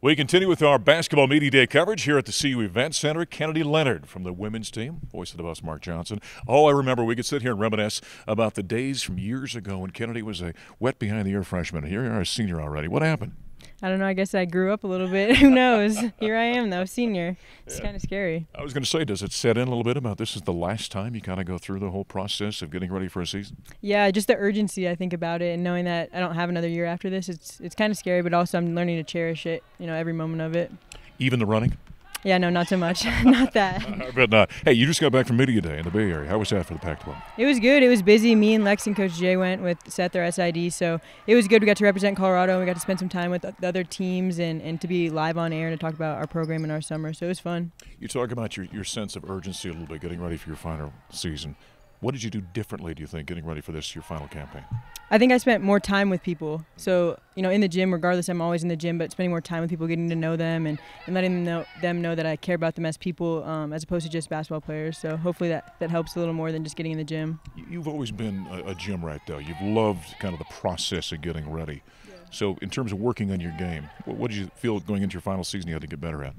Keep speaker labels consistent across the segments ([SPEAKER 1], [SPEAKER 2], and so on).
[SPEAKER 1] We continue with our Basketball Media Day coverage here at the CU Event Center. Kennedy Leonard from the women's team, voice of the Buffs, Mark Johnson. Oh, I remember we could sit here and reminisce about the days from years ago when Kennedy was a wet behind-the-ear freshman. Here you are, a senior already. What happened?
[SPEAKER 2] I don't know. I guess I grew up a little bit. Who knows? Here I am, though, senior. It's kind of scary.
[SPEAKER 1] I was going to say, does it set in a little bit about this is the last time you kind of go through the whole process of getting ready for a season?
[SPEAKER 2] Yeah, just the urgency I think about it, and knowing that I don't have another year after this. It's kind of scary, but also I'm learning to cherish it. Every moment of it.
[SPEAKER 1] Even the running?
[SPEAKER 2] Yeah, no, not so much. Not that.
[SPEAKER 1] I bet not. Hey, you just got back from Media Day in the Bay Area. How was that for the Pac-12?
[SPEAKER 2] It was good. It was busy. Me and Lex and Coach Jay went with Seth, our SID, so it was good. We got to represent Colorado. We got to spend some time with the other teams and to be live on air and to talk about our program and our summer, so it was fun. You
[SPEAKER 1] talk about your sense of urgency a little bit, getting ready for your final season. What did you do differently, do you think, getting ready for this, your final campaign?
[SPEAKER 2] I think I spent more time with people. So, in the gym, regardless, I'm always in the gym, but spending more time with people, getting to know them and letting them know that I care about them as people as opposed to just basketball players. So hopefully that helps a little more than just getting in the gym.
[SPEAKER 1] You've always been a gym rat, though. You've loved kind of the process of getting ready. Yeah. So in terms of working on your game, what did you feel going into your final season you had to get better at?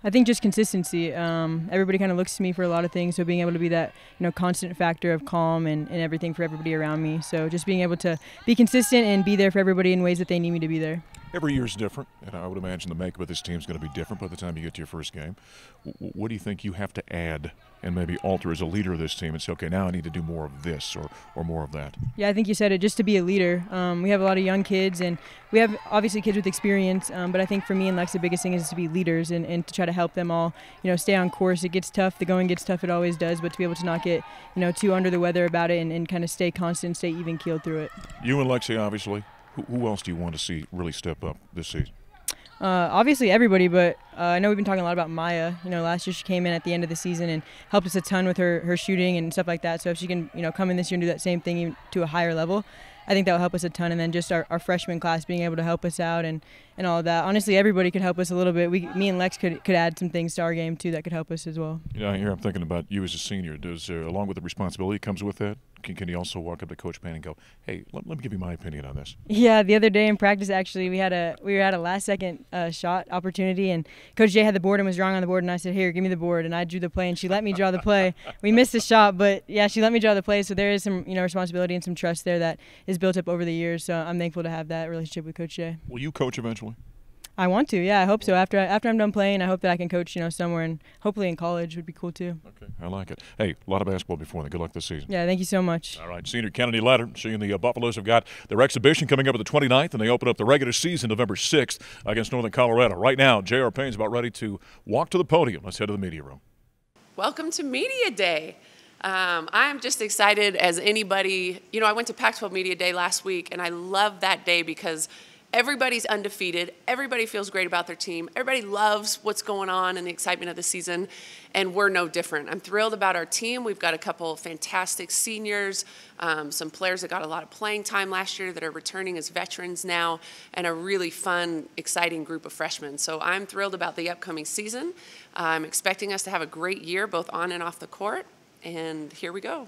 [SPEAKER 2] I think just consistency. Everybody kind of looks to me for a lot of things, so being able to be that constant factor of calm and everything for everybody around me. So just being able to be consistent and be there for everybody in ways that they need me to be there.
[SPEAKER 1] Every year is different, and I would imagine the makeup of this team is going to be different by the time you get to your first game. What do you think you have to add and maybe alter as a leader of this team and say, okay, now I need to do more of this or more of that?
[SPEAKER 2] Yeah, I think you said it, just to be a leader. We have a lot of young kids, and we have obviously kids with experience, but I think for me and Lex, the biggest thing is to be leaders and to try to help them all, stay on course. It gets tough. The going gets tough. It always does, but to be able to not get, too under the weather about it and kind of stay constant, stay even-keeled through it.
[SPEAKER 1] You and Lexi, obviously. Who else do you want to see really step up this season?
[SPEAKER 2] Obviously everybody, but I know we've been talking a lot about Maya. Last year she came in at the end of the season and helped us a ton with her shooting and stuff like that. So if she can, come in this year and do that same thing even to a higher level, I think that will help us a ton. And then just our freshman class being able to help us out and all of that. Honestly, everybody could help us a little bit. Me and Lex could add some things to our game too that could help us as well.
[SPEAKER 1] Here I'm thinking about you as a senior. Does along with the responsibility comes with that? Can you also walk up to Coach Payne and go, hey, let me give you my opinion on this?
[SPEAKER 2] Yeah, the other day in practice, actually, we were at a last-second shot opportunity, and Coach Jay had the board and was drawing on the board, and I said, here, give me the board, and I drew the play, and she let me draw the play. We missed the shot, but, yeah, she let me draw the play, so there is some responsibility and some trust there that is built up over the years, so I'm thankful to have that relationship with Coach Jay.
[SPEAKER 1] Will you coach eventually?
[SPEAKER 2] I want to, yeah. I hope so. After I'm done playing, I hope that I can coach, somewhere, and hopefully in college would be cool too.
[SPEAKER 1] Okay, I like it. Hey, a lot of basketball before then. Good luck this season.
[SPEAKER 2] Yeah, thank you so much.
[SPEAKER 1] All right, senior Kennedy Leonard. Seeing the Buffaloes have got their exhibition coming up at the 29th, and they open up the regular season November 6th against Northern Colorado. Right now, J.R. Payne's about ready to walk to the podium. Let's head to the media room.
[SPEAKER 3] Welcome to Media Day. I'm just excited as anybody. I went to Pac-12 Media Day last week, and I love that day because everybody's undefeated. Everybody feels great about their team. Everybody loves what's going on and the excitement of the season, and we're no different. I'm thrilled about our team. We've got a couple of fantastic seniors, some players that got a lot of playing time last year that are returning as veterans now, and a really fun, exciting group of freshmen. So I'm thrilled about the upcoming season. I'm expecting us to have a great year, both on and off the court, and here we go.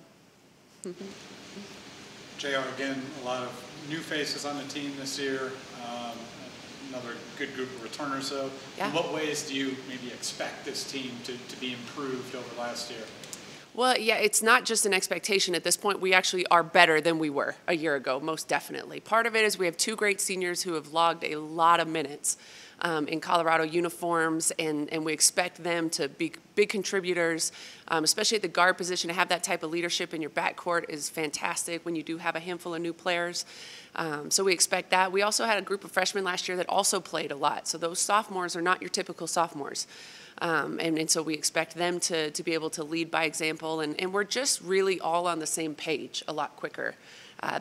[SPEAKER 4] JR, again, a lot of new faces on the team this year, another good group of returners. So
[SPEAKER 3] yeah.
[SPEAKER 4] In what ways do you maybe expect this team to be improved over last year?
[SPEAKER 3] Well, yeah, it's not just an expectation at this point. We actually are better than we were a year ago, most definitely. Part of it is we have two great seniors who have logged a lot of minutes in Colorado uniforms, and we expect them to be big contributors, especially at the guard position. To have that type of leadership in your backcourt is fantastic when you do have a handful of new players. So we expect that. We also had a group of freshmen last year that also played a lot. So those sophomores are not your typical sophomores. And so we expect them to be able to lead by example. And we're just really all on the same page a lot quicker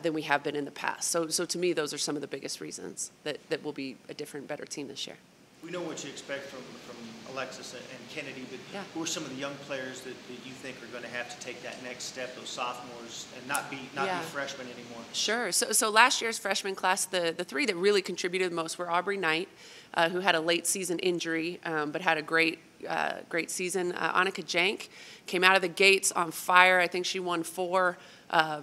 [SPEAKER 3] than we have been in the past. So to me, those are some of the biggest reasons that we'll be a different, better team this year.
[SPEAKER 5] We know what you expect from Alexis and Kennedy, but
[SPEAKER 3] yeah.
[SPEAKER 5] Who are some of the young players that you think are going to have to take that next step, those sophomores, and not be freshmen anymore?
[SPEAKER 3] Sure. So last year's freshman class, the three that really contributed the most were Aubrey Knight, who had a late season injury, but had a great season. Annika Jank came out of the gates on fire. I think she won 4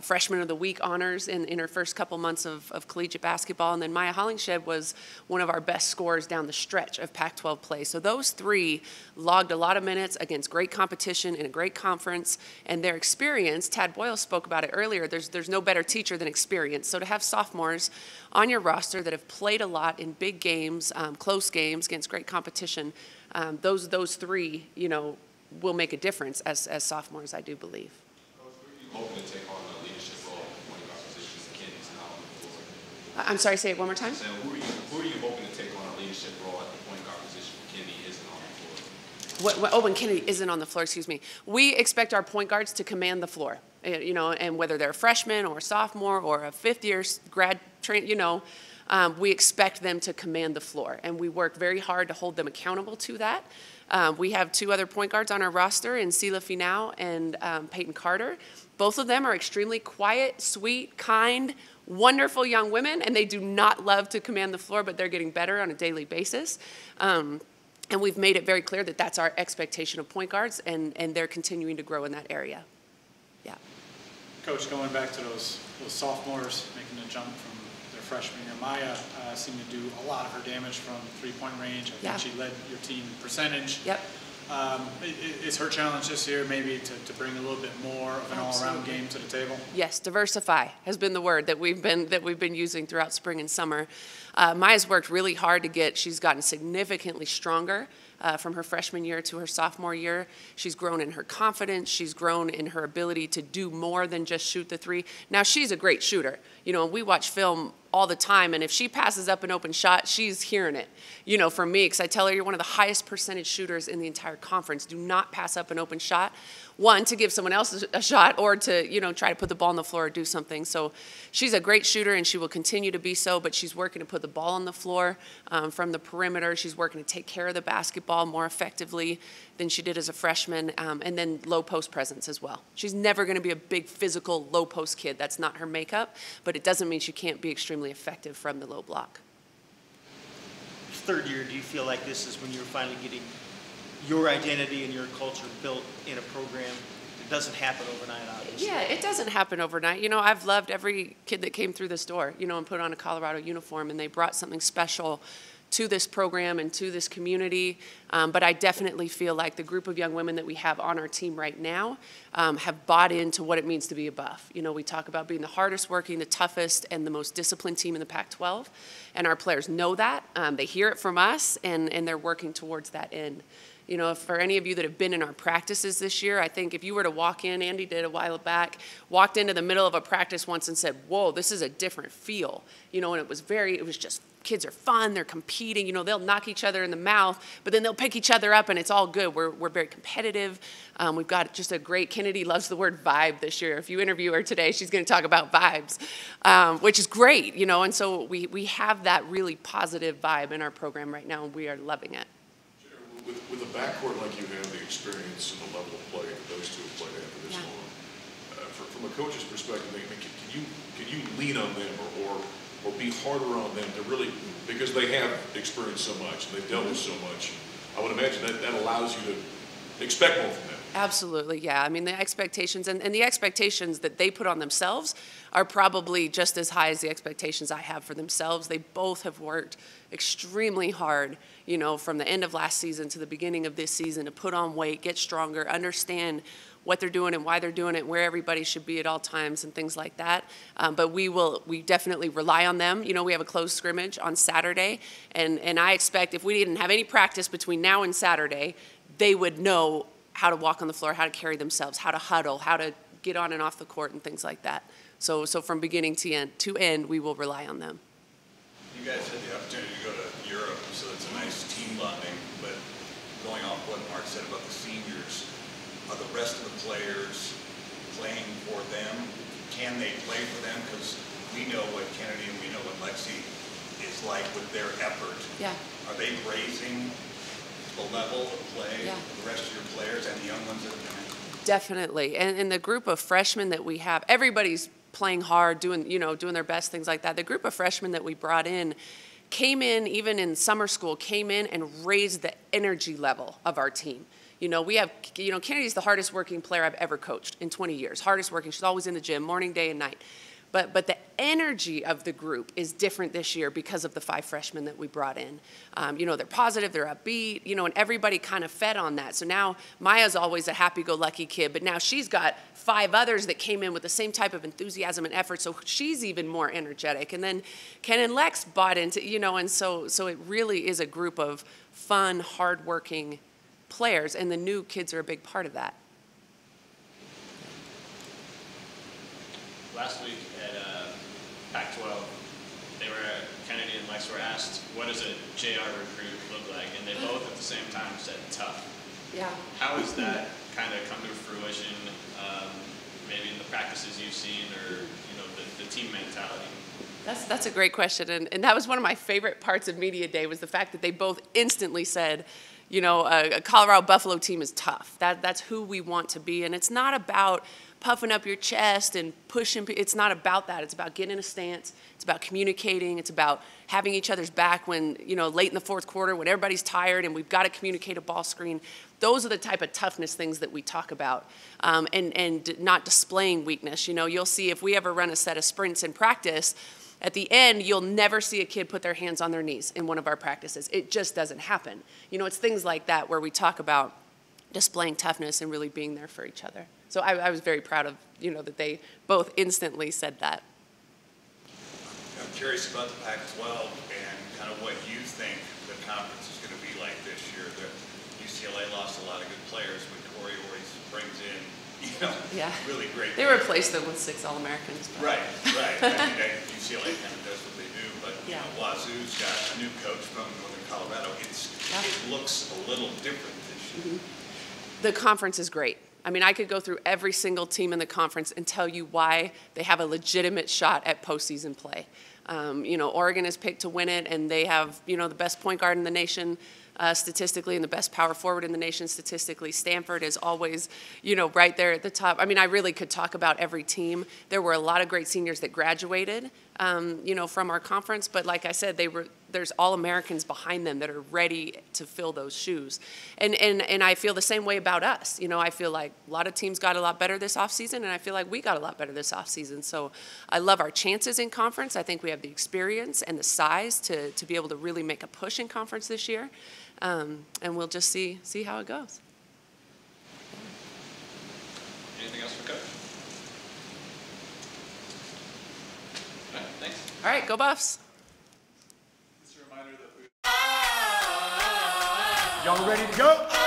[SPEAKER 3] Freshman of the Week honors in her first couple months of collegiate basketball. And then Maya Hollingshed was one of our best scorers down the stretch of Pac-12 play. So those three logged a lot of minutes against great competition in a great conference. And their experience, Tad Boyle spoke about it earlier, there's no better teacher than experience. So to have sophomores on your roster that have played a lot in big games, close games against great competition, those three, will make a difference as sophomores, I do believe.
[SPEAKER 6] Hoping to take on a leadership role at the point guard position if Kenny's not on the floor?
[SPEAKER 3] I'm sorry, say it one more time.
[SPEAKER 6] So who are you hoping to take on a leadership role at the point guard position when Kenny isn't on the floor?
[SPEAKER 3] When Kenny isn't on the floor, excuse me. We expect our point guards to command the floor, and whether they're a freshman or a sophomore or a fifth-year grad train, we expect them to command the floor, and we work very hard to hold them accountable to that. We have two other point guards on our roster in Sela Finau and Payne Carter. Both of them are extremely quiet, sweet, kind, wonderful young women, and they do not love to command the floor, but they're getting better on a daily basis. And we've made it very clear that that's our expectation of point guards, and they're continuing to grow in that area. Yeah.
[SPEAKER 4] Coach, going back to those sophomores making the jump from their freshman year, Maya seemed to do a lot of her damage from three-point range. I think she led your team in percentage.
[SPEAKER 3] Yep.
[SPEAKER 4] Is her challenge this year maybe to bring a little bit more of an all-around game to the table?
[SPEAKER 3] Yes, diversify has been the word that we've been using throughout spring and summer. Maya's worked really hard she's gotten significantly stronger from her freshman year to her sophomore year. She's grown in her confidence. She's grown in her ability to do more than just shoot the three. Now, she's a great shooter. We watch film all the time, and if she passes up an open shot, she's hearing it, from me, because I tell her, you're one of the highest percentage shooters in the entire conference. Do not pass up an open shot. One, to give someone else a shot, or to, try to put the ball on the floor or do something. So she's a great shooter, and she will continue to be so, but she's working to put the ball on the floor from the perimeter. She's working to take care of the basketball more effectively than she did as a freshman, and then low post presence as well. She's never going to be a big physical low post kid. That's not her makeup, but it doesn't mean she can't be extremely effective from the low block.
[SPEAKER 5] Third year, do you feel like this is when you're finally getting your identity and your culture built in a program? It doesn't happen overnight, obviously.
[SPEAKER 3] Yeah, it doesn't happen overnight. I've loved every kid that came through this door, and put on a Colorado uniform, and they brought something special to this program and to this community. But I definitely feel like the group of young women that we have on our team right now have bought into what it means to be a Buff. We talk about being the hardest working, the toughest, and the most disciplined team in the Pac-12. And our players know that. They hear it from us, and they're working towards that end. For any of you that have been in our practices this year, I think if you were to walk in, Andy did a while back, walked into the middle of a practice once and said, whoa, this is a different feel. And it was just, kids are fun, they're competing, they'll knock each other in the mouth, but then they'll pick each other up and it's all good. We're very competitive. We've got just a great, Kennedy loves the word vibe this year. If you interview her today, she's going to talk about vibes, which is great, and so we have that really positive vibe in our program right now, and we are loving it.
[SPEAKER 1] With a backcourt like you have, the experience and the level of play that those two have played at for this long, from a coach's perspective, can you lean on them or be harder on them to really, because they have experienced so much and they've dealt with so much, I would imagine that allows you to expect more from them.
[SPEAKER 3] Absolutely, yeah. I mean, the expectations and the expectations that they put on themselves are probably just as high as the expectations I have for themselves. They both have worked extremely hard, from the end of last season to the beginning of this season to put on weight, get stronger, understand what they're doing and why they're doing it, where everybody should be at all times and things like that. But we definitely rely on them. We have a closed scrimmage on Saturday, and I expect if we didn't have any practice between now and Saturday, they would know how to walk on the floor, how to carry themselves, how to huddle, how to get on and off the court and things like that. So from beginning to end, we will rely on them.
[SPEAKER 7] You guys had the opportunity to go to Europe, so it's a nice team bonding, but going off what Mark said about the seniors, are the rest of the players playing for them? Can they play for them? Because we know what Kennedy and we know what Lexi is like with their effort.
[SPEAKER 3] Yeah.
[SPEAKER 7] Are they raising the level of play of the rest of your players and the young ones that are coming?
[SPEAKER 3] Definitely. And the group of freshmen that we have, everybody's playing hard, doing their best, things like that. The group of freshmen that we brought in came in, even in summer school, came in and raised the energy level of our team. You know, we have, you know, Kennedy's the hardest working player I've ever coached in 20 years. Hardest working. She's always in the gym, morning, day, and night. But the energy of the group is different this year because of the 5 freshmen that we brought in. You know, they're positive, they're upbeat, you know, and everybody kind of fed on that. So now Maya's always a happy-go-lucky kid, but now she's got 5 others that came in with the same type of enthusiasm and effort, so she's even more energetic. And then Ken and Lex bought into, you know, and so it really is a group of fun, hardworking players, and the new kids are a big part of that.
[SPEAKER 8] Last week at Pac-12, Kennedy and Lex were asked, what does a JR recruit look like? And they both at the same time said tough.
[SPEAKER 3] Yeah.
[SPEAKER 8] How has that kind of come to fruition, maybe in the practices you've seen, or you know, the team mentality?
[SPEAKER 3] That's a great question, and that was one of my favorite parts of Media Day, was the fact that they both instantly said, you know, a Colorado Buffalo team is tough. That's who we want to be, and it's not about puffing up your chest and pushing. It's not about that. It's about getting in a stance. It's about communicating. It's about having each other's back when, you know, late in the 4th quarter when everybody's tired and we've got to communicate a ball screen. Those are the type of toughness things that we talk about, and not displaying weakness. You know, you'll see if we ever run a set of sprints in practice, at the end, you'll never see a kid put their hands on their knees in one of our practices. It just doesn't happen. You know, it's things like that where we talk about displaying toughness and really being there for each other. So I was very proud of, you know, that they both instantly said that.
[SPEAKER 7] I'm curious about the Pac-12 and kind of what you think the conference is going to be like this year. UCLA lost a lot of good players, but Corey always brings in, you know, really great
[SPEAKER 3] They
[SPEAKER 7] players.
[SPEAKER 3] replaced them with 6 All-Americans.
[SPEAKER 7] Right. I mean, UCLA kind of does what they do, but you know, Wazoo's got a new coach from Northern Colorado. It looks a little different this year.
[SPEAKER 3] The conference is great. I mean, I could go through every single team in the conference and tell you why they have a legitimate shot at postseason play. You know, Oregon is picked to win it, and they have, you know, the best point guard in the nation statistically and the best power forward in the nation statistically. Stanford is always, you know, right there at the top. I mean, I really could talk about every team. There were a lot of great seniors that graduated, you know, from our conference, but like I said, there's All-Americans behind them that are ready to fill those shoes. And I feel the same way about us. You know, I feel like a lot of teams got a lot better this offseason, and I feel like we got a lot better this offseason. So I love our chances in conference. I think we have the experience and the size to be able to really make a push in conference this year. And we'll just see how it goes.
[SPEAKER 8] Anything else for Coach? All right, thanks.
[SPEAKER 3] All right, go Buffs.
[SPEAKER 4] Y'all ready to go?